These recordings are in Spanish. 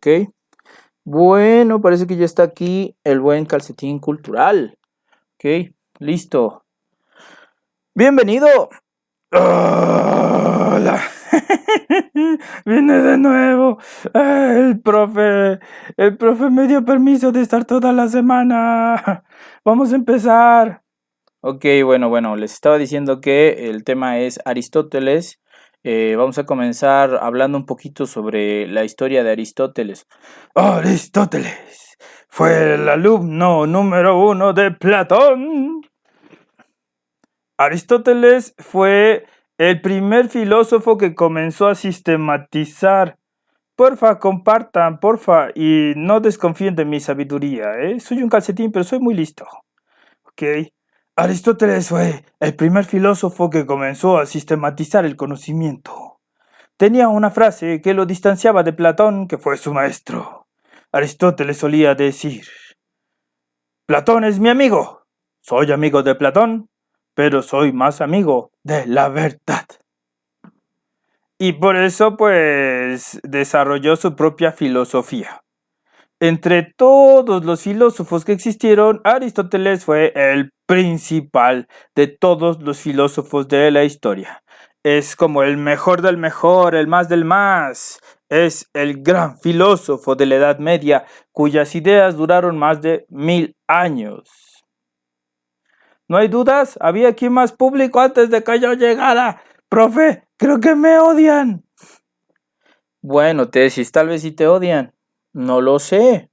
Ok. Bueno, parece que ya está aquí el buen calcetín cultural. Ok, listo. Bienvenido. Hola. Vine de nuevo. El profe me dio permiso de estar toda la semana. Vamos a empezar. Ok, bueno, les estaba diciendo que el tema es Aristóteles. Vamos a comenzar hablando un poquito sobre la historia de Aristóteles. Aristóteles fue el alumno número 1 de Platón. Aristóteles fue el primer filósofo que comenzó a sistematizar. Porfa, compartan, porfa, y no desconfíen de mi sabiduría, ¿eh? Soy un calcetín, pero soy muy listo. Ok. Aristóteles fue el primer filósofo que comenzó a sistematizar el conocimiento. Tenía una frase que lo distanciaba de Platón, que fue su maestro. Aristóteles solía decir: Platón es mi amigo. Soy amigo de Platón, pero soy más amigo de la verdad. Y por eso, pues, desarrolló su propia filosofía. Entre todos los filósofos que existieron, Aristóteles fue el principal de todos los filósofos de la historia. Es como el mejor del mejor, el más del más. Es el gran filósofo de la Edad Media, cuyas ideas duraron más de 1000 años. ¿No hay dudas? ¿Había aquí más público antes de que yo llegara? Profe, creo que me odian. Bueno, tesis, tal vez sí te odian. No lo sé.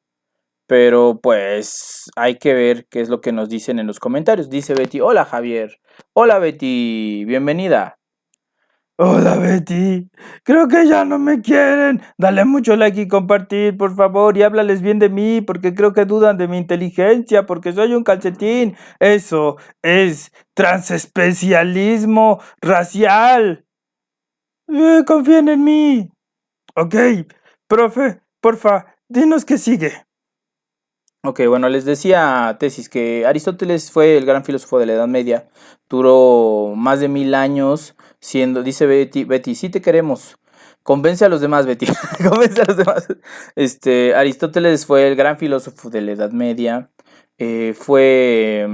Pero pues hay que ver qué es lo que nos dicen en los comentarios. Dice Betty: hola Javier. Hola Betty, bienvenida. Hola Betty, creo que ya no me quieren. Dale mucho like y compartir, por favor, y háblales bien de mí, porque creo que dudan de mi inteligencia, porque soy un calcetín. Eso es transespecialismo racial. Confíen en mí. Ok, profe, porfa, dinos qué sigue. Ok, bueno, les decía tesis que Aristóteles fue el gran filósofo de la Edad Media, duró más de 1000 años siendo, dice Betty, sí te queremos, convence a los demás, Betty, convence a los demás. Aristóteles fue el gran filósofo de la Edad Media, fue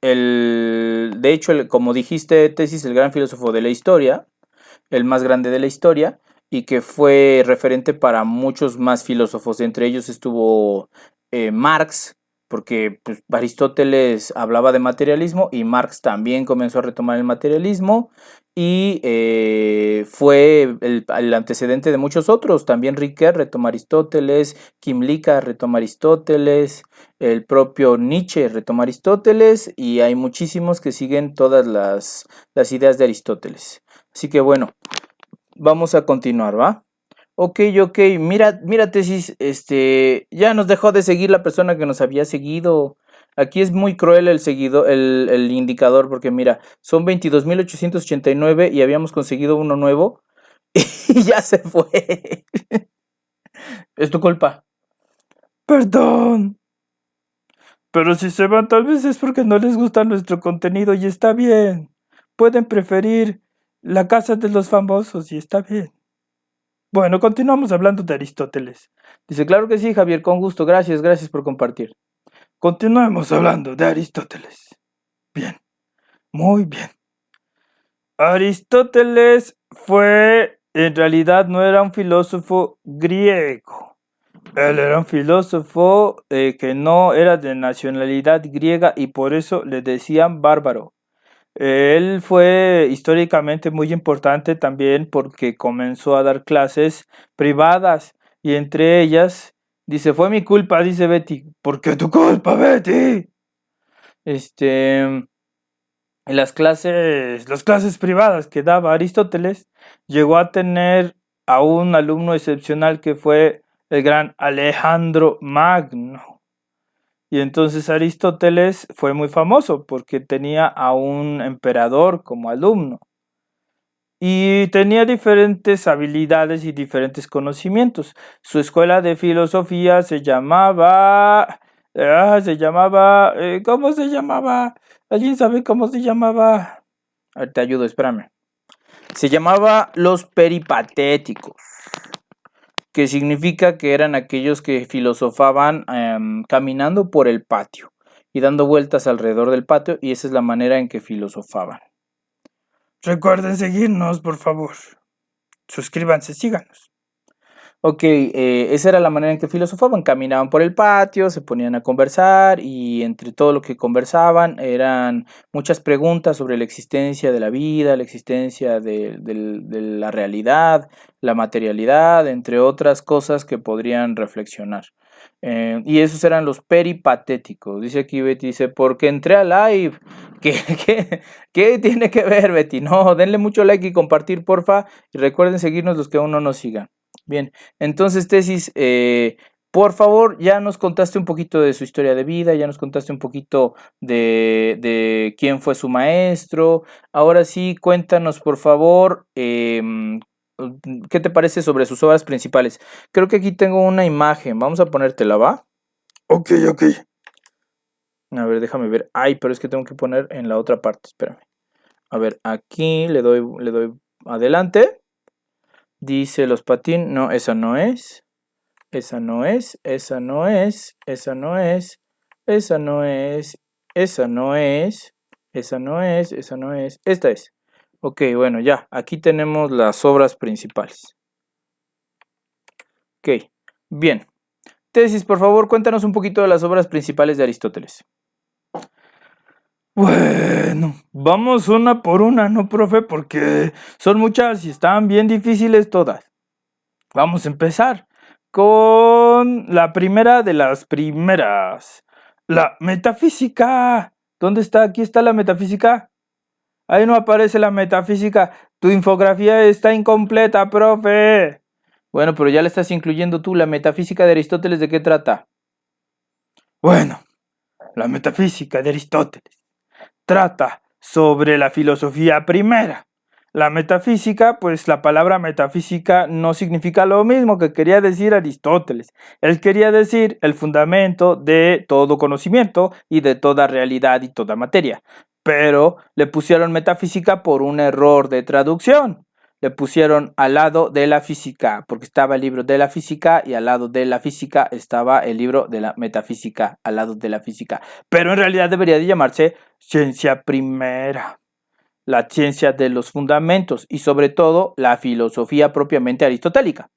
de hecho, como dijiste, tesis, el gran filósofo de la historia, el más grande de la historia, y que fue referente para muchos más filósofos. Entre ellos estuvo Marx, porque pues, Aristóteles hablaba de materialismo y Marx también comenzó a retomar el materialismo, y fue el antecedente de muchos otros. También Ricoeur retoma Aristóteles, Kymlicka retoma Aristóteles, el propio Nietzsche retoma Aristóteles, y hay muchísimos que siguen todas las ideas de Aristóteles. Así que bueno, vamos a continuar, ¿va? Ok, mira tesis, ya nos dejó de seguir la persona que nos había seguido. Aquí es muy cruel el indicador, porque mira, son 22.889 y habíamos conseguido uno nuevo y ya se fue. Es tu culpa. Perdón. Pero si se van, tal vez es porque no les gusta nuestro contenido y está bien. Pueden preferir la casa de los famosos y está bien. Bueno, continuamos hablando de Aristóteles. Dice: claro que sí, Javier, con gusto. Gracias por compartir. Continuemos hablando de Aristóteles. Bien, muy bien. Aristóteles en realidad no era un filósofo griego. Él era un filósofo que no era de nacionalidad griega y por eso le decían bárbaro. Él fue históricamente muy importante también porque comenzó a dar clases privadas y entre ellas, dice, fue mi culpa, dice Betty. ¿Por qué tu culpa, Betty? En las clases privadas que daba Aristóteles, llegó a tener a un alumno excepcional que fue el gran Alejandro Magno. Y entonces Aristóteles fue muy famoso porque tenía a un emperador como alumno. Y tenía diferentes habilidades y diferentes conocimientos. Su escuela de filosofía se llamaba... ¿cómo se llamaba? ¿Alguien sabe cómo se llamaba? A ver, te ayudo, espérame. Se llamaba Los Peripatéticos. que significa que eran aquellos que filosofaban caminando por el patio y dando vueltas alrededor del patio, y esa es la manera en que filosofaban. Recuerden seguirnos, por favor. Suscríbanse, síganos. Ok, esa era la manera en que filosofaban, caminaban por el patio, se ponían a conversar y entre todo lo que conversaban eran muchas preguntas sobre la existencia de la vida, la existencia de la realidad, la materialidad, entre otras cosas que podrían reflexionar. Y esos eran los peripatéticos. Dice aquí Betty, dice, porque entré a live. ¿Qué tiene que ver, Betty? No, denle mucho like y compartir, porfa, y recuerden seguirnos los que aún no nos sigan. Bien, entonces Tesis, por favor, ya nos contaste un poquito de su historia de vida, ya nos contaste un poquito de quién fue su maestro. Ahora sí, cuéntanos, por favor, ¿qué te parece sobre sus obras principales? Creo que aquí tengo una imagen, vamos a ponértela, ¿va? Ok. A ver, déjame ver. Ay, pero es que tengo que poner en la otra parte, espérame. A ver, aquí le doy adelante. Dice los patines, no, esa no es. Esa no es, esa no es, esa no es, esa no es, esa no es, esa no es, esa no es, esta es. Ok, bueno, ya, aquí tenemos las obras principales. Ok, bien. Tesis, por favor, cuéntanos un poquito de las obras principales de Aristóteles. Bueno, vamos una por una, ¿no, profe? Porque son muchas y están bien difíciles todas. Vamos a empezar con la primera de las primeras. La metafísica. ¿Dónde está? Aquí está la metafísica. Ahí no aparece la metafísica. Tu infografía está incompleta, profe. Bueno, pero ya le estás incluyendo tú. La metafísica de Aristóteles, ¿de qué trata? Bueno, la metafísica de Aristóteles trata sobre la filosofía primera. La metafísica, pues la palabra metafísica no significa lo mismo que quería decir Aristóteles. Él quería decir el fundamento de todo conocimiento y de toda realidad y toda materia. Pero le pusieron metafísica por un error de traducción. Le pusieron al lado de la física, porque estaba el libro de la física y al lado de la física estaba el libro de la metafísica, al lado de la física. Pero en realidad debería de llamarse ciencia primera, la ciencia de los fundamentos y sobre todo la filosofía propiamente aristotélica.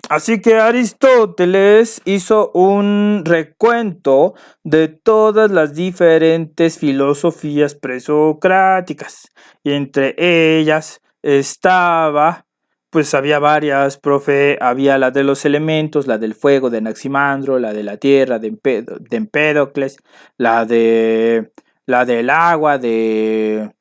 Así que Aristóteles hizo un recuento de todas las diferentes filosofías presocráticas y entre ellas estaba, pues había varias, profe, había la de los elementos, la del fuego de Anaximandro, la de la tierra de Empédocles, la del agua de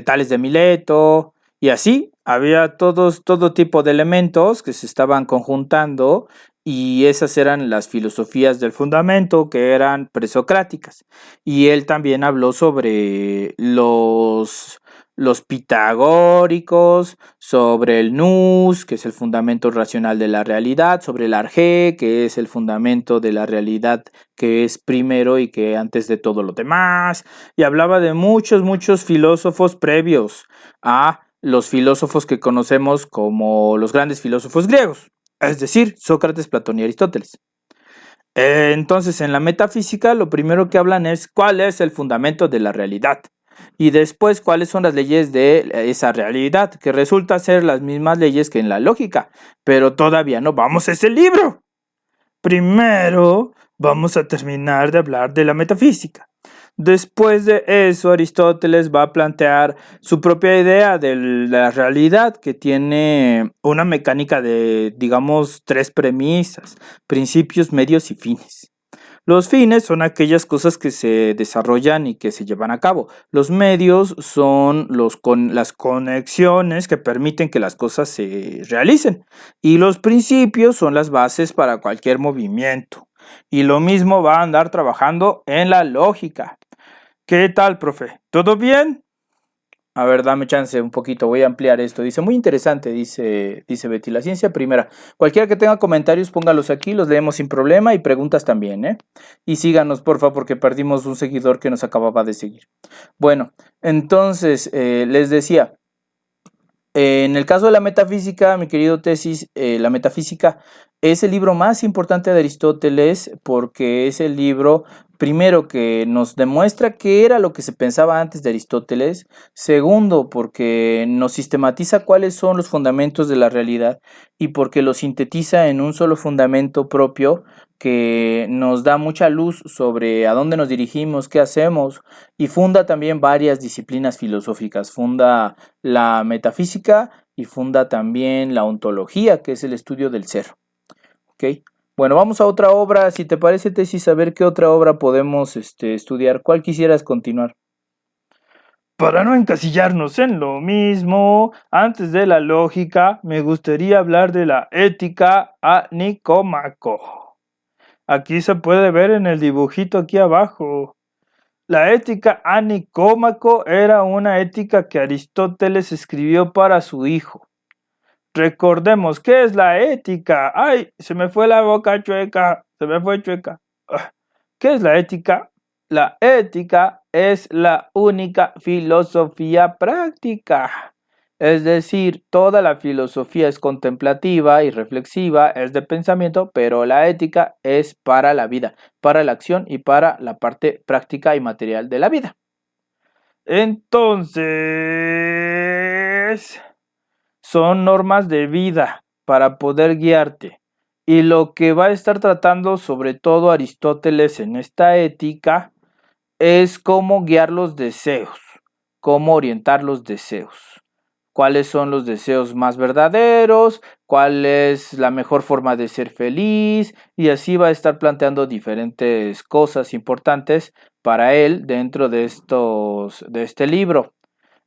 Tales de Mileto, y así había todo tipo de elementos que se estaban conjuntando y esas eran las filosofías del fundamento que eran presocráticas. Y él también habló sobre los pitagóricos, sobre el nous, que es el fundamento racional de la realidad, sobre el arjé, que es el fundamento de la realidad que es primero y que antes de todo lo demás, y hablaba de muchos filósofos previos a los filósofos que conocemos como los grandes filósofos griegos, es decir, Sócrates, Platón y Aristóteles. Entonces, en la metafísica, lo primero que hablan es cuál es el fundamento de la realidad y después cuáles son las leyes de esa realidad, que resulta ser las mismas leyes que en la lógica, pero todavía no vamos a ese libro. Primero, vamos a terminar de hablar de la metafísica. Después de eso, Aristóteles va a plantear su propia idea de la realidad, que tiene una mecánica de, digamos, 3 premisas: principios, medios y fines. Los fines son aquellas cosas que se desarrollan y que se llevan a cabo. Los medios son las conexiones que permiten que las cosas se realicen. Y los principios son las bases para cualquier movimiento. Y lo mismo va a andar trabajando en la lógica. ¿Qué tal, profe? ¿Todo bien? A ver, dame chance un poquito, voy a ampliar esto. Dice, muy interesante, dice Betty, la ciencia primera. Cualquiera que tenga comentarios, póngalos aquí, los leemos sin problema y preguntas también, ¿eh? Y síganos, porfa, porque perdimos un seguidor que nos acababa de seguir. Bueno, entonces, les decía, En el caso de la metafísica, mi querido Tesis, la metafísica es el libro más importante de Aristóteles porque es el libro, primero, que nos demuestra qué era lo que se pensaba antes de Aristóteles, segundo, porque nos sistematiza cuáles son los fundamentos de la realidad y porque lo sintetiza en un solo fundamento propio que nos da mucha luz sobre a dónde nos dirigimos, qué hacemos y funda también varias disciplinas filosóficas, funda la metafísica y funda también la ontología, que es el estudio del ser. ¿Ok? Bueno, vamos a otra obra. Si te parece, Tesis, a ver qué otra obra podemos estudiar. ¿Cuál quisieras continuar? Para no encasillarnos en lo mismo, antes de la lógica, me gustaría hablar de la ética a Nicómaco. Aquí se puede ver en el dibujito aquí abajo. La ética a Nicómaco era una ética que Aristóteles escribió para su hijo. Recordemos, ¿qué es la ética? ¡Ay! Se me fue la boca chueca, se me fue chueca. ¿Qué es la ética? La ética es la única filosofía práctica. Es decir, toda la filosofía es contemplativa y reflexiva, es de pensamiento, pero la ética es para la vida, para la acción y para la parte práctica y material de la vida. Entonces, son normas de vida para poder guiarte. Y lo que va a estar tratando sobre todo Aristóteles en esta ética es cómo guiar los deseos, cómo orientar los deseos, cuáles son los deseos más verdaderos, cuál es la mejor forma de ser feliz, y así va a estar planteando diferentes cosas importantes para él dentro de este libro.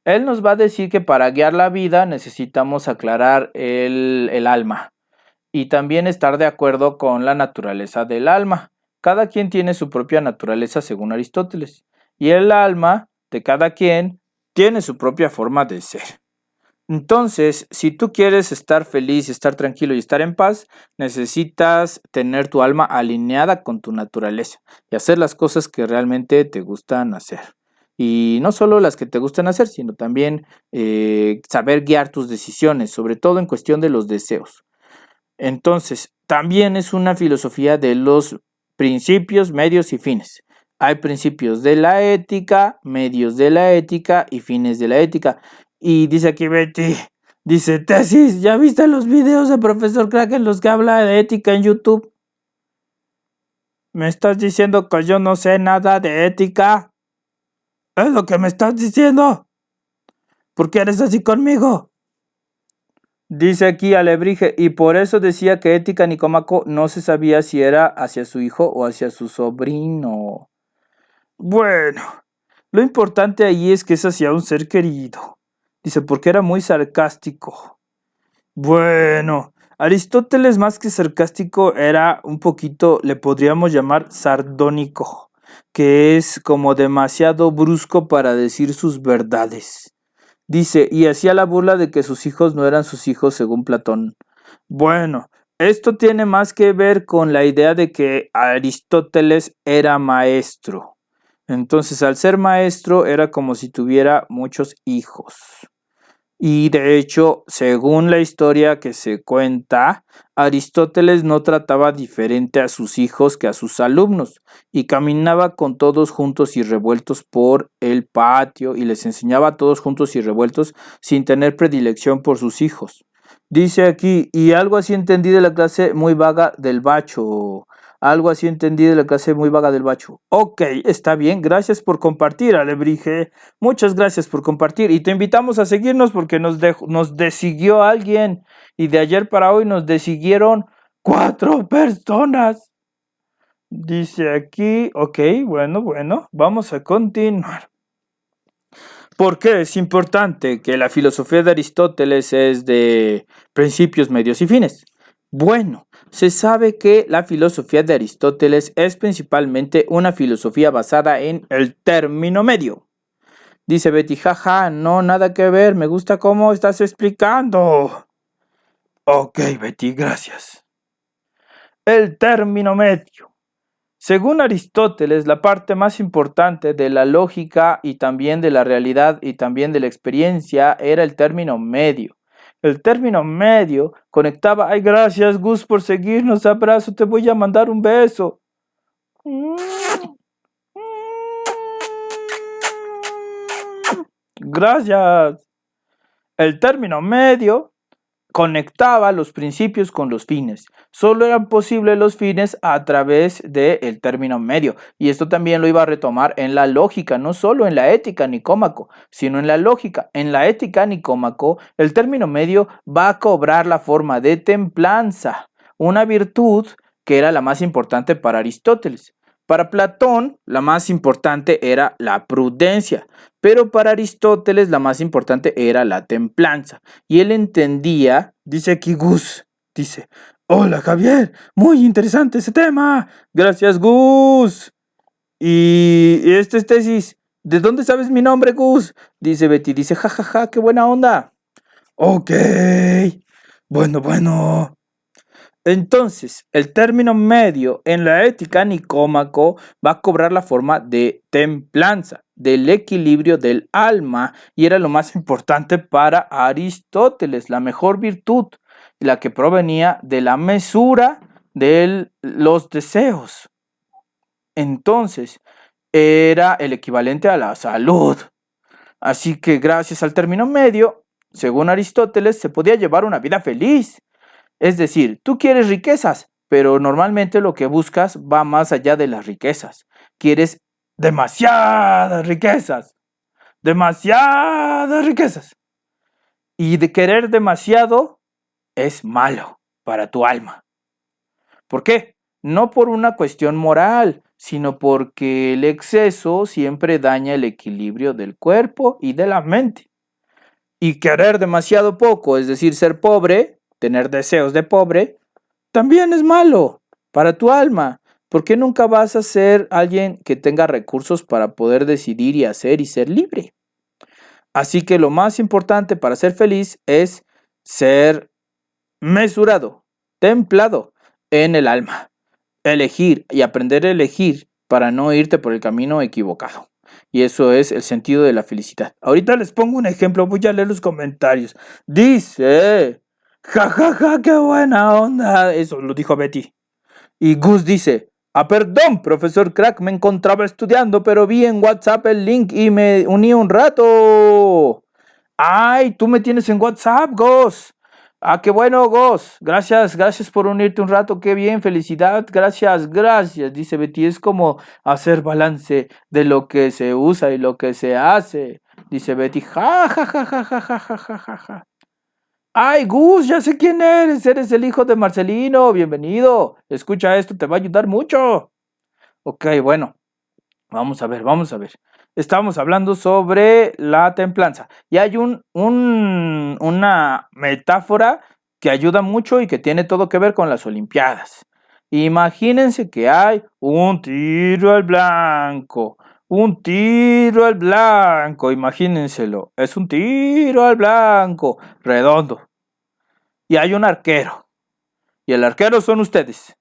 Él nos va a decir que para guiar la vida necesitamos aclarar el alma y también estar de acuerdo con la naturaleza del alma. Cada quien tiene su propia naturaleza según Aristóteles y el alma de cada quien tiene su propia forma de ser. Entonces, si tú quieres estar feliz, estar tranquilo y estar en paz, necesitas tener tu alma alineada con tu naturaleza y hacer las cosas que realmente te gustan hacer. Y no solo las que te gustan hacer, sino también saber guiar tus decisiones, sobre todo en cuestión de los deseos. Entonces, también es una filosofía de los principios, medios y fines. Hay principios de la ética, medios de la ética y fines de la ética. Y dice aquí Betty, dice, Tesis, ¿ya viste los videos de Profesor Crack en los que habla de ética en YouTube? ¿Me estás diciendo que yo no sé nada de ética? ¿Es lo que me estás diciendo? ¿Por qué eres así conmigo? Dice aquí Alebrije, y por eso decía que ética Nicómaco no se sabía si era hacia su hijo o hacia su sobrino. Bueno, lo importante ahí es que es hacia un ser querido. Dice, porque era muy sarcástico. Bueno, Aristóteles más que sarcástico era un poquito, le podríamos llamar sardónico, que es como demasiado brusco para decir sus verdades. Dice, y hacía la burla de que sus hijos no eran sus hijos según Platón. Bueno, esto tiene más que ver con la idea de que Aristóteles era maestro. Entonces, al ser maestro, era como si tuviera muchos hijos. Y de hecho, según la historia que se cuenta, Aristóteles no trataba diferente a sus hijos que a sus alumnos y caminaba con todos juntos y revueltos por el patio y les enseñaba a todos juntos y revueltos sin tener predilección por sus hijos. Dice aquí, y algo así entendí de la clase muy vaga del bacho. Algo así entendí de la clase muy vaga del bacho. Ok, está bien, gracias por compartir, Alebrije. Muchas gracias por compartir y te invitamos a seguirnos porque nos desiguió alguien y de ayer para hoy nos desiguieron 4 personas. Dice aquí, ok, bueno, vamos a continuar. ¿Por qué es importante que la filosofía de Aristóteles es de principios, medios y fines? Bueno, se sabe que la filosofía de Aristóteles es principalmente una filosofía basada en el término medio. Dice Betty, jaja, no, nada que ver, me gusta cómo estás explicando. Ok, Betty, gracias. El término medio Según Aristóteles, la parte más importante de la lógica y también de la realidad y también de la experiencia era el término medio. El término medio conectaba, ay, gracias Gus por seguirnos, abrazo, te voy a mandar un beso. Gracias. El término medio conectaba los principios con los fines. Solo eran posibles los fines a través del término medio. Y esto también lo iba a retomar en la lógica, no solo en la ética nicómaco, sino en la lógica. En la ética nicómaco, el término medio va a cobrar la forma de templanza, una virtud que era la más importante para Aristóteles. Para Platón, la más importante era la prudencia, pero para Aristóteles la más importante era la templanza. Y él entendía, dice aquí Gus, dice, hola Javier, muy interesante ese tema. Gracias Gus. Y esta es tesis, ¿de dónde sabes mi nombre Gus? Dice Betty, dice, jajaja, qué buena onda. Ok, bueno. Entonces, el término medio en la ética nicómaco va a cobrar la forma de templanza, del equilibrio del alma, y era lo más importante para Aristóteles, la mejor virtud, la que provenía de la mesura de los deseos. Entonces, era el equivalente a la salud. Así que gracias al término medio, según Aristóteles, se podía llevar una vida feliz. Es decir, tú quieres riquezas, pero normalmente lo que buscas va más allá de las riquezas. Quieres demasiadas riquezas. Demasiadas riquezas. Y de querer demasiado es malo para tu alma. ¿Por qué? No por una cuestión moral, sino porque el exceso siempre daña el equilibrio del cuerpo y de la mente. Y querer demasiado poco, es decir, ser pobre, tener deseos de pobre, también es malo para tu alma, porque nunca vas a ser alguien que tenga recursos para poder decidir y hacer y ser libre. Así que lo más importante para ser feliz es ser mesurado, templado en el alma, elegir y aprender a elegir para no irte por el camino equivocado. Y eso es el sentido de la felicidad. Ahorita les pongo un ejemplo, voy a leer los comentarios. Dice, jajaja, qué buena onda. Eso lo dijo Betty. Y Gus dice, perdón, profesor Crack, me encontraba estudiando, pero vi en WhatsApp el link y me uní un rato. Ay, tú me tienes en WhatsApp, Gus. Qué bueno, Gus. Gracias por unirte un rato. Qué bien, felicidad. Gracias. Dice Betty, es como hacer balance de lo que se usa y lo que se hace. Dice Betty, ja. Ay, Gus, ya sé quién eres. Eres el hijo de Marcelino. Bienvenido. Escucha esto, te va a ayudar mucho. Ok, bueno. Vamos a ver. Estamos hablando sobre la templanza. Y hay una metáfora que ayuda mucho y que tiene todo que ver con las Olimpiadas. Imagínense que hay un tiro al blanco. Imagínenselo. Es un tiro al blanco, redondo. Y hay un arquero. Y el arquero son ustedes.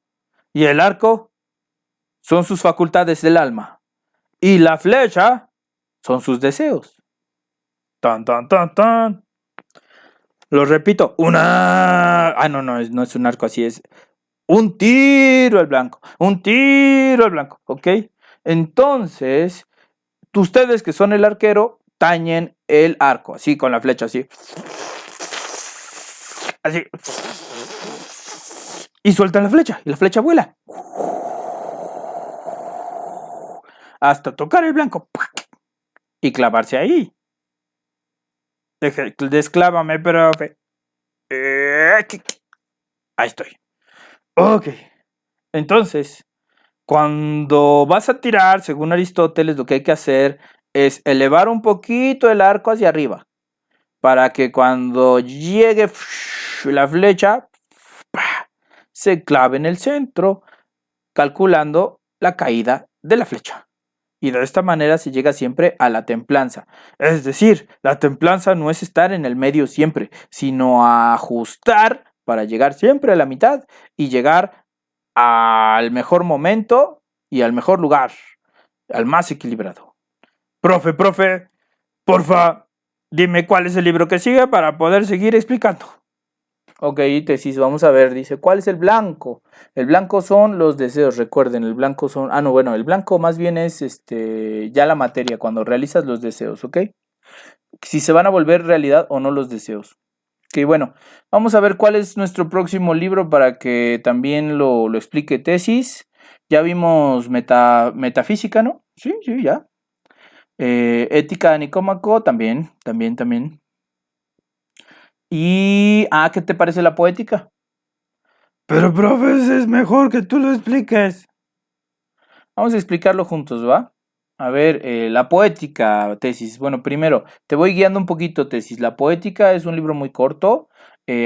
Y el arco son sus facultades del alma. Y la flecha son sus deseos. Tan. Lo repito, no es un arco, así es. Un tiro al blanco, ¿ok? Entonces, ustedes que son el arquero, tañen el arco, así con la flecha, así. Así. Y sueltan la flecha, y la flecha vuela. Hasta tocar el blanco. Y clavarse ahí. Desclávame, profe. Ahí estoy. Ok. Entonces, cuando vas a tirar, según Aristóteles, lo que hay que hacer es elevar un poquito el arco hacia arriba. Para que cuando llegue la flecha, se clave en el centro, calculando la caída de la flecha. Y de esta manera se llega siempre a la templanza. Es decir, la templanza no es estar en el medio siempre, sino a ajustar para llegar siempre a la mitad y llegar al mejor momento y al mejor lugar, al más equilibrado. Profe, porfa, dime cuál es el libro que sigue para poder seguir explicando. Ok, tesis, vamos a ver, dice, ¿cuál es el blanco? El blanco son los deseos, recuerden, el blanco son, no, bueno, el blanco más bien es ya la materia, cuando realizas los deseos, ¿ok? Si se van a volver realidad o no los deseos. Ok, bueno, vamos a ver cuál es nuestro próximo libro para que también lo explique tesis. Ya vimos metafísica, ¿no? Sí, ya. Ética de Nicómaco, también. Y, ¿qué te parece la poética? Pero, profe, es mejor que tú lo expliques. Vamos a explicarlo juntos, ¿va? A ver, la poética, tesis. Bueno, primero, te voy guiando un poquito, tesis. La poética es un libro muy corto,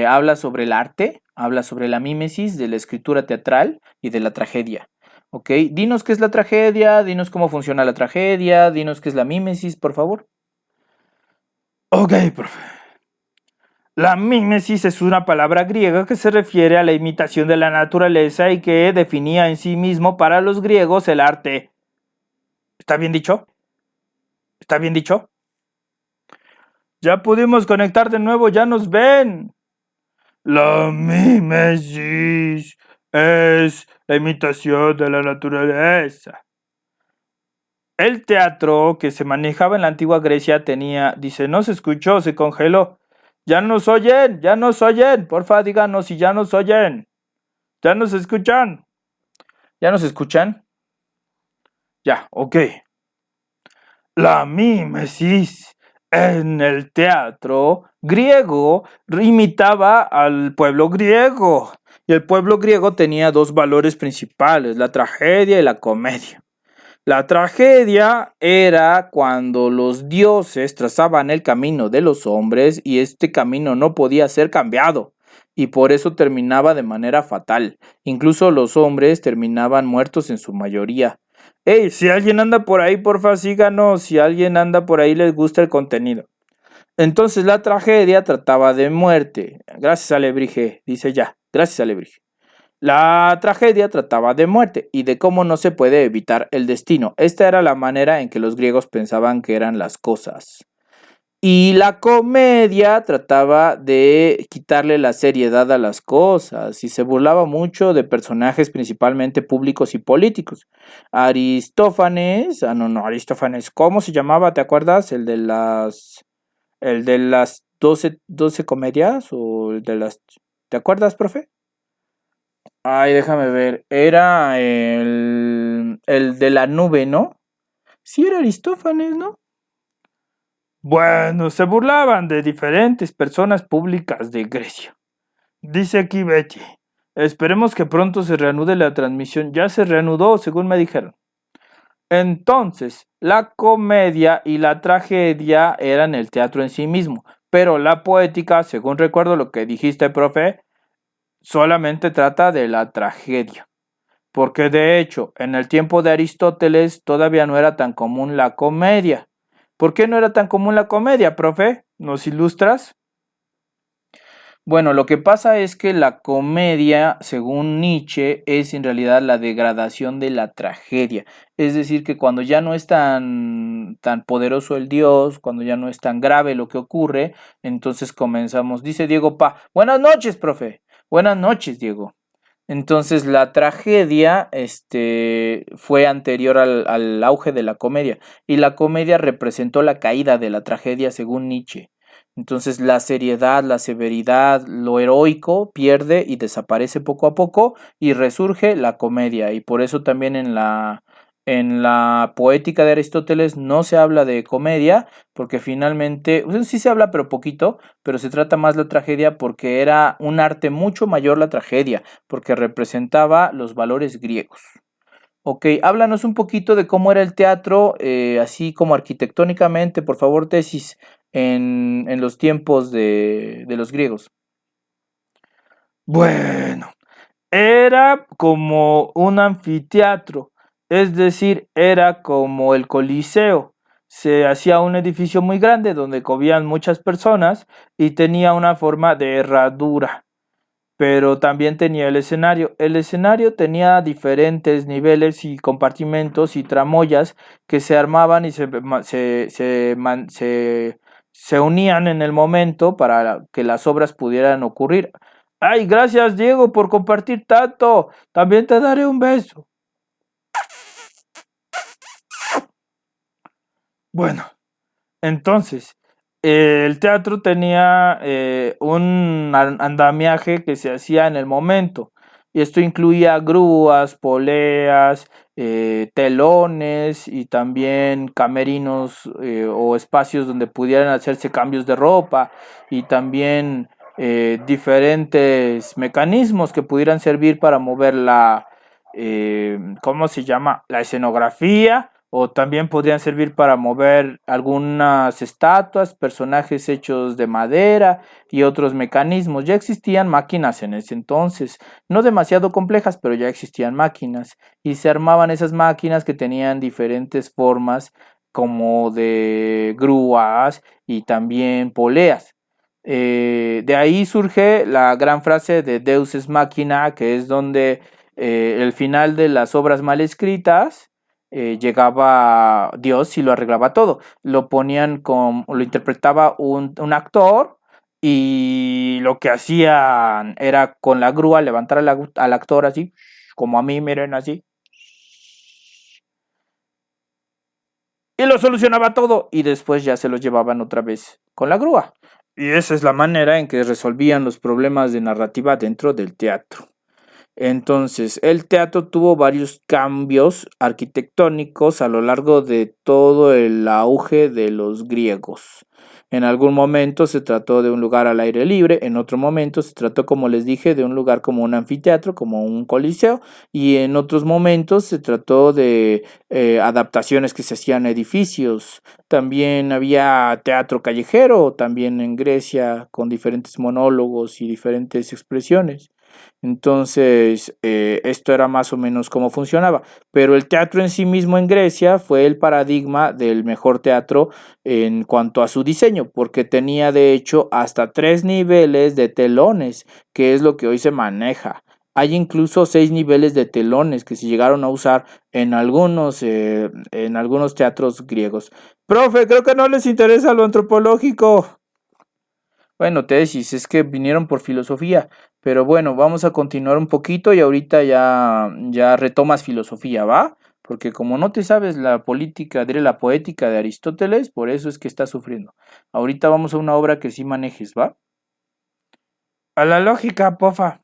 habla sobre el arte, habla sobre la mímesis de la escritura teatral y de la tragedia. ¿Ok? Dinos qué es la tragedia, dinos cómo funciona la tragedia, dinos qué es la mímesis, por favor. Ok, profe. La mímesis es una palabra griega que se refiere a la imitación de la naturaleza y que definía en sí mismo para los griegos el arte. ¿Está bien dicho? ¿Está bien dicho? Ya pudimos conectar de nuevo, ya nos ven. La mímesis es la imitación de la naturaleza. El teatro que se manejaba en la antigua Grecia dice, no se escuchó, se congeló. Ya nos oyen, porfa díganos si ya nos oyen. ¿Ya nos escuchan? ¿Ya nos escuchan? Ya, ok. La mímesis en el teatro griego imitaba al pueblo griego. Y el pueblo griego tenía dos valores principales, la tragedia y la comedia. La tragedia era cuando los dioses trazaban el camino de los hombres y este camino no podía ser cambiado y por eso terminaba de manera fatal. Incluso los hombres terminaban muertos en su mayoría. Hey, si alguien anda por ahí, porfa, síganos. Si alguien anda por ahí, les gusta el contenido. Entonces la tragedia trataba de muerte. Gracias, Alebrije. Dice ya. Gracias, Alebrije. La tragedia trataba de muerte y de cómo no se puede evitar el destino. Esta era la manera en que los griegos pensaban que eran las cosas. Y la comedia trataba de quitarle la seriedad a las cosas y se burlaba mucho de personajes principalmente públicos y políticos. Aristófanes, Aristófanes, ¿cómo se llamaba? ¿Te acuerdas? El de las 12 comedias o el de las... ¿Te acuerdas, profe? Ay, déjame ver. Era el de la nube, ¿no? Sí, era Aristófanes, ¿no? Bueno, se burlaban de diferentes personas públicas de Grecia. Dice aquí Betty. Esperemos que pronto se reanude la transmisión. Ya se reanudó, según me dijeron. Entonces, la comedia y la tragedia eran el teatro en sí mismo, pero la poética, según recuerdo lo que dijiste, profe, solamente trata de la tragedia. Porque de hecho, en el tiempo de Aristóteles todavía no era tan común la comedia. ¿Por qué no era tan común la comedia, profe? ¿Nos ilustras? Bueno, lo que pasa es que la comedia, según Nietzsche, es en realidad la degradación de la tragedia. Es decir, que cuando ya no es tan poderoso el Dios, cuando ya no es tan grave lo que ocurre, entonces comenzamos. Dice Diego Pa. Buenas noches, profe. Buenas noches, Diego. Entonces la tragedia fue anterior al auge de la comedia y la comedia representó la caída de la tragedia según Nietzsche. Entonces la seriedad, la severidad, lo heroico pierde y desaparece poco a poco y resurge la comedia y por eso también en la poética de Aristóteles no se habla de comedia porque finalmente, sí se habla pero poquito, pero se trata más la tragedia porque era un arte mucho mayor la tragedia, porque representaba los valores griegos. Ok, háblanos un poquito de cómo era el teatro, así como arquitectónicamente, por favor, tesis, en los tiempos de los griegos. Bueno, era como un anfiteatro, es decir, era como el Coliseo. Se hacía un edificio muy grande donde cabían muchas personas y tenía una forma de herradura. pero también tenía el escenario. El escenario tenía diferentes niveles y compartimentos y tramoyas que se armaban y se unían en el momento para que las obras pudieran ocurrir. Ay, gracias Diego por compartir tanto. También te daré un beso. Bueno, entonces, el teatro tenía un andamiaje que se hacía en el momento. Y esto incluía grúas, poleas, telones y también camerinos o espacios donde pudieran hacerse cambios de ropa y también diferentes mecanismos que pudieran servir para mover ¿cómo se llama? La escenografía o también podrían servir para mover algunas estatuas, personajes hechos de madera y otros mecanismos. Ya existían máquinas en ese entonces, no demasiado complejas, pero ya existían máquinas y se armaban esas máquinas que tenían diferentes formas como de grúas y también poleas. De ahí surge la gran frase de Deus ex machina, que es donde el final de las obras mal escritas llegaba Dios y lo arreglaba todo. Lo interpretaba un actor y lo que hacían era con la grúa levantar al actor así, como a mí, miren así. Y lo solucionaba todo y después ya se lo llevaban otra vez con la grúa. Y esa es la manera en que resolvían los problemas de narrativa dentro del teatro. Entonces, el teatro tuvo varios cambios arquitectónicos a lo largo de todo el auge de los griegos. En algún momento se trató de un lugar al aire libre, en otro momento se trató, como les dije, de un lugar como un anfiteatro, como un coliseo, y en otros momentos se trató de adaptaciones que se hacían a edificios. También había teatro callejero, también en Grecia, con diferentes monólogos y diferentes expresiones. Entonces, esto era más o menos cómo funcionaba. Pero el teatro en sí mismo en Grecia fue el paradigma del mejor teatro en cuanto a su diseño, porque tenía de hecho hasta 3 niveles de telones, que es lo que hoy se maneja. Hay incluso 6 niveles de telones que se llegaron a usar en algunos teatros griegos. Profe, creo que no les interesa lo antropológico. Bueno, tesis, es que vinieron por filosofía, pero bueno, vamos a continuar un poquito y ahorita ya retomas filosofía, ¿va? Porque como no te sabes la política, diré la poética de Aristóteles, por eso es que estás sufriendo. Ahorita vamos a una obra que sí manejes, ¿va? A la lógica, pofa.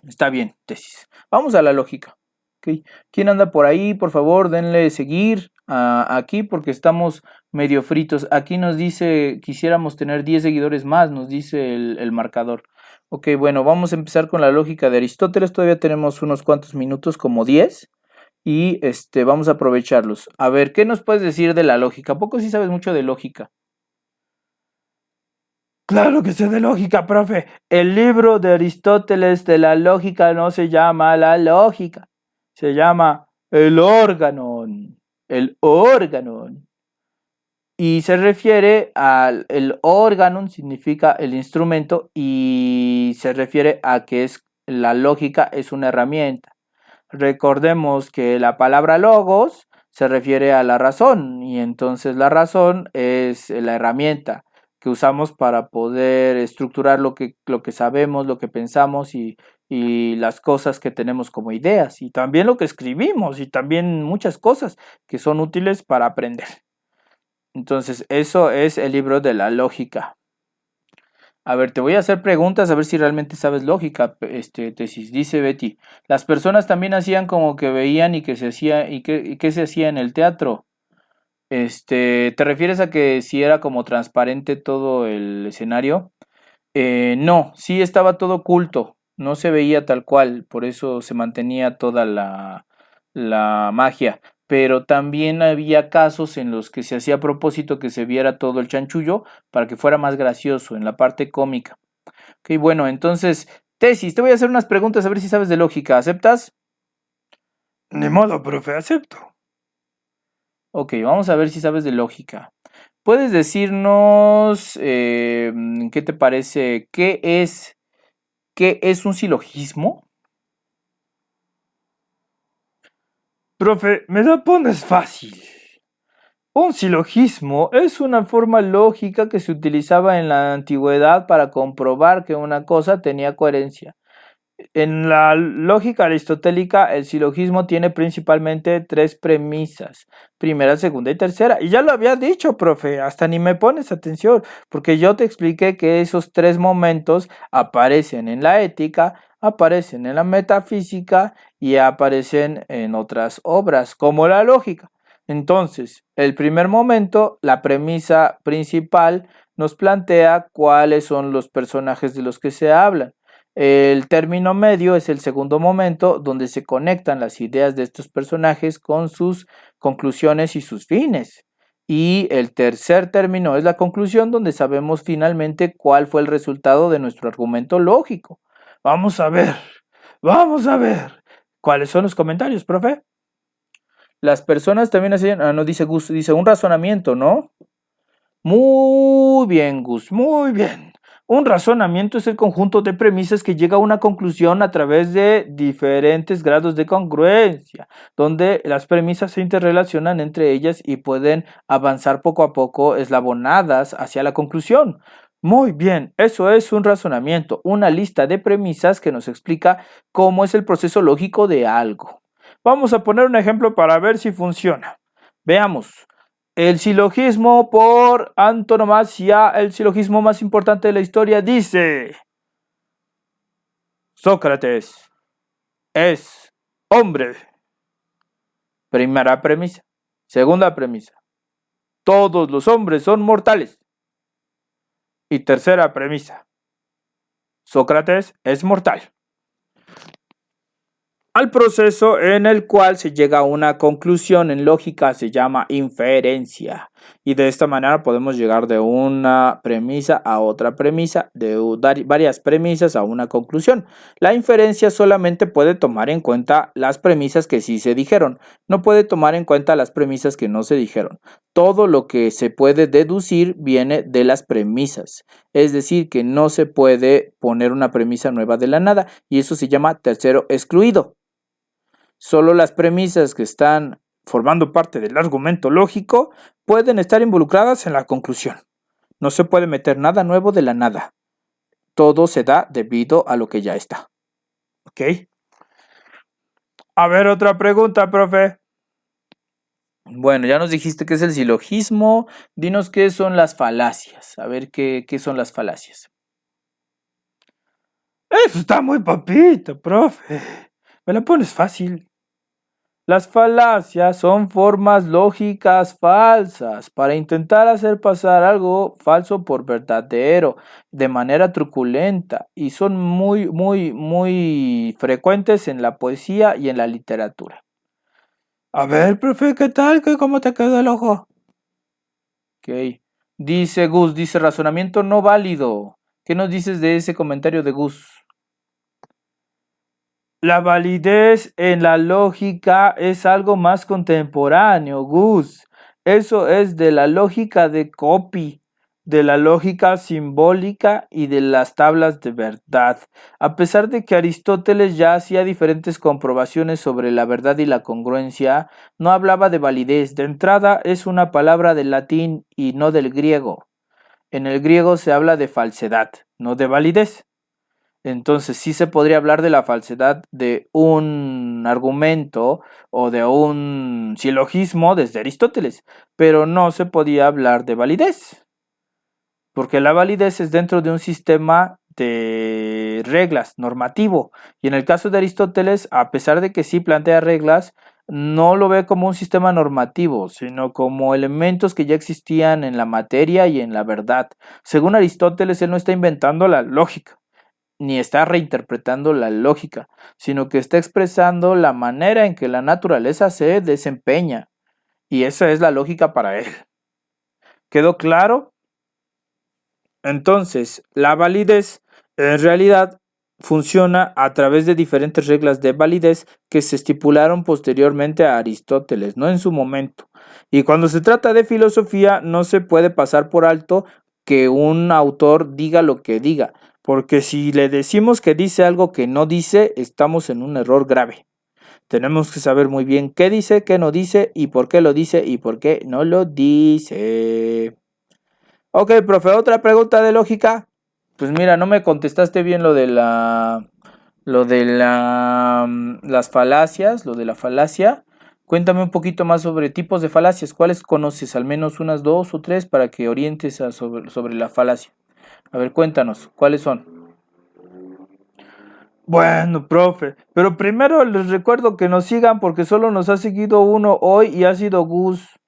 Está bien, tesis. Vamos a la lógica. ¿Ok? ¿Quién anda por ahí? Por favor, denle seguir aquí porque estamos medio fritos. Aquí nos dice, quisiéramos tener 10 seguidores más, nos dice el marcador. Ok, bueno, vamos a empezar con la lógica de Aristóteles. Todavía tenemos unos cuantos minutos, como 10. Y vamos a aprovecharlos. A ver, ¿qué nos puedes decir de la lógica? ¿A poco sí sabes mucho de lógica? Claro que sé de lógica, profe. El libro de Aristóteles de la lógica no se llama la lógica, se llama el órganon. El órganon. Y se refiere al el órganon, significa el instrumento, y se refiere a que la lógica es una herramienta. Recordemos que la palabra logos se refiere a la razón y entonces la razón es la herramienta que usamos para poder estructurar lo que sabemos, lo que pensamos y las cosas que tenemos como ideas y también lo que escribimos y también muchas cosas que son útiles para aprender. Entonces eso es el libro de la lógica. A ver, te voy a hacer preguntas a ver si realmente sabes lógica, tesis. Dice Betty, las personas también hacían como que veían y que se hacía y qué se hacía en el teatro. ¿Te refieres a que si era como transparente todo el escenario? No, sí estaba todo oculto, no se veía tal cual, por eso se mantenía toda la magia. Pero también había casos en los que se hacía a propósito que se viera todo el chanchullo para que fuera más gracioso en la parte cómica. Ok, bueno, entonces, tesis, te voy a hacer unas preguntas a ver si sabes de lógica. ¿Aceptas? Ni modo, profe, acepto. Ok, vamos a ver si sabes de lógica. ¿Puedes decirnos qué te parece? ¿Qué es ¿qué es un silogismo? Profe, me la pones fácil. Un silogismo es una forma lógica que se utilizaba en la antigüedad para comprobar que una cosa tenía coherencia. En la lógica aristotélica, el silogismo tiene principalmente tres premisas: primera, segunda y tercera. Y ya lo había dicho, profe, hasta ni me pones atención, porque yo te expliqué que esos tres momentos aparecen en la ética, aparecen en la metafísica y aparecen en otras obras, como la lógica. Entonces, el primer momento, la premisa principal, nos plantea cuáles son los personajes de los que se hablan. El término medio es el segundo momento donde se conectan las ideas de estos personajes con sus conclusiones y sus fines. Y el tercer término es la conclusión, donde sabemos finalmente cuál fue el resultado de nuestro argumento lógico. Vamos a ver, vamos a ver. ¿Cuáles son los comentarios, profe? Las personas también hacen, no dice Gus, dice un razonamiento, ¿no? Muy bien, Gus, muy bien. Un razonamiento es el conjunto de premisas que llega a una conclusión a través de diferentes grados de congruencia, donde las premisas se interrelacionan entre ellas y pueden avanzar poco a poco eslabonadas hacia la conclusión. Muy bien, eso es un razonamiento, una lista de premisas que nos explica cómo es el proceso lógico de algo. Vamos a poner un ejemplo para ver si funciona. Veamos. El silogismo por antonomasia, el silogismo más importante de la historia, dice: Sócrates es hombre. Primera premisa. Segunda premisa: todos los hombres son mortales. Y tercera premisa: Sócrates es mortal. Al proceso en el cual se llega a una conclusión en lógica se llama inferencia, y de esta manera podemos llegar de una premisa a otra premisa, de varias premisas a una conclusión. La inferencia solamente puede tomar en cuenta las premisas que sí se dijeron, no puede tomar en cuenta las premisas que no se dijeron. Todo lo que se puede deducir viene de las premisas, es decir, que no se puede poner una premisa nueva de la nada, y eso se llama tercero excluido. Solo las premisas que están formando parte del argumento lógico pueden estar involucradas en la conclusión. No se puede meter nada nuevo de la nada. Todo se da debido a lo que ya está. ¿Ok? A ver, otra pregunta, profe. Bueno, ya nos dijiste qué es el silogismo. Dinos qué son las falacias. A ver qué son las falacias. Eso está muy papito, profe. Me la pones fácil. Las falacias son formas lógicas falsas para intentar hacer pasar algo falso por verdadero de manera truculenta, y son muy frecuentes en la poesía y en la literatura. A ver, profe, ¿qué tal? ¿Cómo te quedó el ojo? Ok. Dice Gus, dice razonamiento no válido. ¿Qué nos dices de ese comentario de Gus? La validez en la lógica es algo más contemporáneo, Gus. Eso es de la lógica de Copy, de la lógica simbólica y de las tablas de verdad. A pesar de que Aristóteles ya hacía diferentes comprobaciones sobre la verdad y la congruencia, no hablaba de validez. De entrada, es una palabra del latín y no del griego. En el griego se habla de falsedad, no de validez. Entonces sí se podría hablar de la falsedad de un argumento o de un silogismo desde Aristóteles, pero no se podía hablar de validez, porque la validez es dentro de un sistema de reglas normativo, y en el caso de Aristóteles, a pesar de que sí plantea reglas, no lo ve como un sistema normativo, sino como elementos que ya existían en la materia y en la verdad. Según Aristóteles, él no está inventando la lógica, ni está reinterpretando la lógica, sino que está expresando la manera en que la naturaleza se desempeña, y esa es la lógica para él. ¿Quedó claro? Entonces, la validez en realidad funciona a través de diferentes reglas de validez que se estipularon posteriormente a Aristóteles, no en su momento. Y cuando se trata de filosofía, no se puede pasar por alto que un autor diga lo que diga, porque si le decimos que dice algo que no dice, estamos en un error grave. Tenemos que saber muy bien qué dice, qué no dice y por qué lo dice y por qué no lo dice. Ok, profe, otra pregunta de lógica. Pues mira, no me contestaste bien las falacias, lo de la falacia. Cuéntame un poquito más sobre tipos de falacias. ¿Cuáles conoces? Al menos unas dos o tres para que orientes sobre la falacia. A ver, cuéntanos, ¿cuáles son? Bueno, profe, pero primero les recuerdo que nos sigan porque solo nos ha seguido uno hoy y ha sido Gus.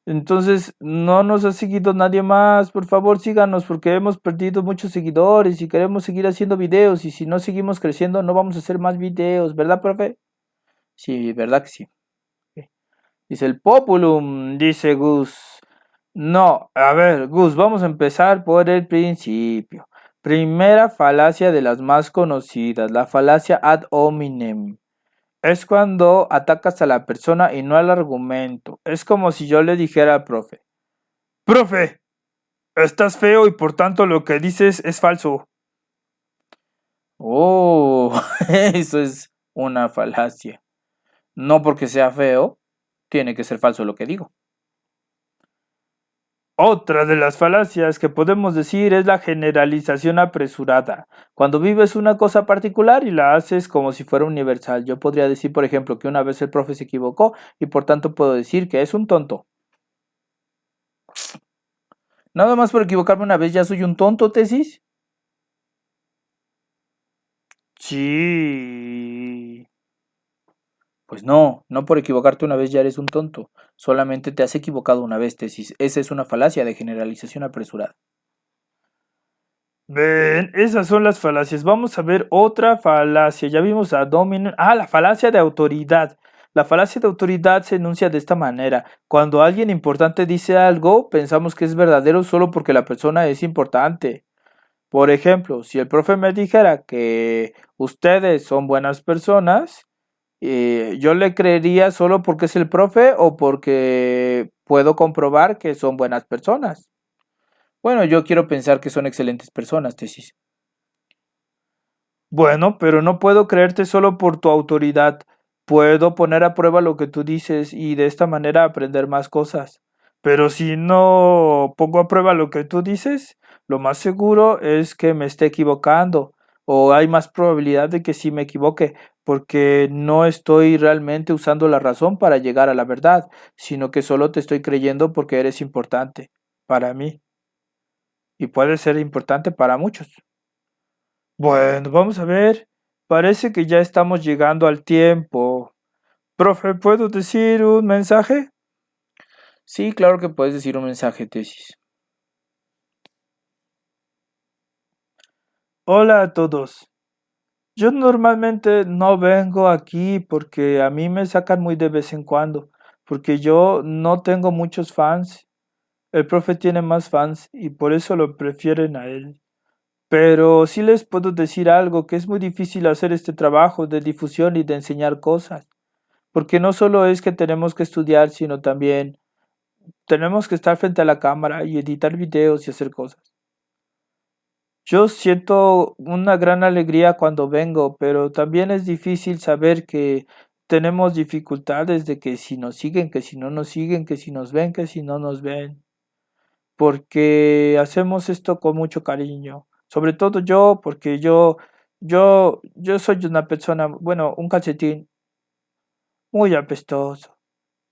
Entonces, no nos ha seguido nadie más. Por favor, síganos porque hemos perdido muchos seguidores y queremos seguir haciendo videos. Y si no seguimos creciendo, no vamos a hacer más videos, ¿verdad, profe? Sí, ¿verdad que sí? Ok. Dice el Populum, dice Gus. No, a ver, Gus, vamos a empezar por el principio. Primera falacia de las más conocidas, la falacia ad hominem. Es cuando atacas a la persona y no al argumento. Es como si yo le dijera al profe, profe, estás feo y por tanto lo que dices es falso. Oh, eso es una falacia. No porque sea feo, tiene que ser falso lo que digo. Otra de las falacias que podemos decir es la generalización apresurada. Cuando vives una cosa particular y la haces como si fuera universal. Yo podría decir, por ejemplo, que una vez el profe se equivocó y por tanto puedo decir que es un tonto. Nada más por equivocarme una vez ya soy un tonto, tesis. Sí. Pues no, no por equivocarte una vez ya eres un tonto. Solamente te has equivocado una vez, tesis. Esa es una falacia de generalización apresurada. Ven, esas son las falacias. Vamos a ver otra falacia. Ya vimos a Dominion. Ah, la falacia de autoridad. La falacia de autoridad se enuncia de esta manera. Cuando alguien importante dice algo, pensamos que es verdadero solo porque la persona es importante. Por ejemplo, si el profe me dijera que ustedes son buenas personas, yo le creería solo porque es el profe o porque puedo comprobar que son buenas personas. Bueno, yo quiero pensar que son excelentes personas, tesis. Bueno, pero no puedo creerte solo por tu autoridad. Puedo poner a prueba lo que tú dices y de esta manera aprender más cosas. Pero si no pongo a prueba lo que tú dices, lo más seguro es que me esté equivocando o hay más probabilidad de que sí me equivoque porque no estoy realmente usando la razón para llegar a la verdad, sino que solo te estoy creyendo porque eres importante para mí y puede ser importante para muchos. Bueno, vamos a ver. Parece que ya estamos llegando al tiempo. Profe, ¿puedo decir un mensaje? Sí, claro que puedes decir un mensaje, tesis. Hola a todos. Yo normalmente no vengo aquí porque a mí me sacan muy de vez en cuando, porque yo no tengo muchos fans. El profe tiene más fans y por eso lo prefieren a él. Pero sí les puedo decir algo, que es muy difícil hacer este trabajo de difusión y de enseñar cosas. Porque no solo es que tenemos que estudiar, sino también tenemos que estar frente a la cámara y editar videos y hacer cosas. Yo siento una gran alegría cuando vengo, pero también es difícil saber que tenemos dificultades de que si nos siguen, que si no nos siguen, que si nos ven, que si no nos ven, porque hacemos esto con mucho cariño. Sobre todo yo, porque yo soy una persona, bueno, un calcetín muy apestoso.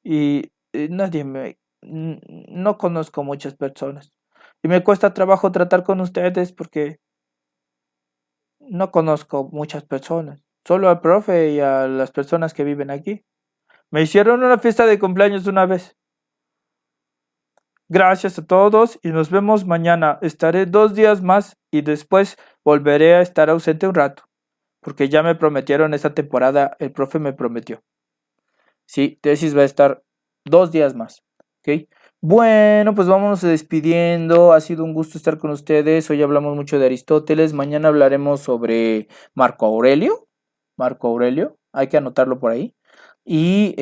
Y nadie no conozco muchas personas. Y me cuesta trabajo tratar con ustedes porque no conozco muchas personas. Solo al profe y a las personas que viven aquí. Me hicieron una fiesta de cumpleaños una vez. Gracias a todos y nos vemos mañana. Estaré 2 días más y después volveré a estar ausente un rato. Porque ya me prometieron esta temporada, el profe me prometió. Sí, tesis va a estar 2 días más. ¿Ok? Bueno, pues vámonos despidiendo. Ha sido un gusto estar con ustedes. Hoy hablamos mucho de Aristóteles. Mañana hablaremos sobre Marco Aurelio. Marco Aurelio. Hay que anotarlo por ahí. Y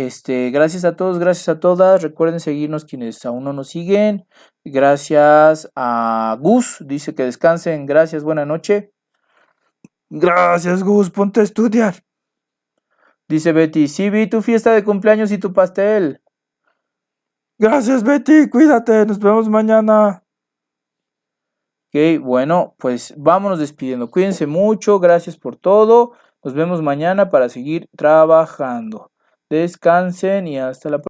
gracias a todos, gracias a todas. Recuerden seguirnos quienes aún no nos siguen. Gracias a Gus. Dice que descansen. Gracias, buena noche. Gracias, Gus, ponte a estudiar. Dice Betty, sí vi tu fiesta de cumpleaños y tu pastel. Gracias, Betty, cuídate, nos vemos mañana. Ok, bueno, pues vámonos despidiendo. Cuídense mucho, gracias por todo. Nos vemos mañana para seguir trabajando. Descansen y hasta la próxima.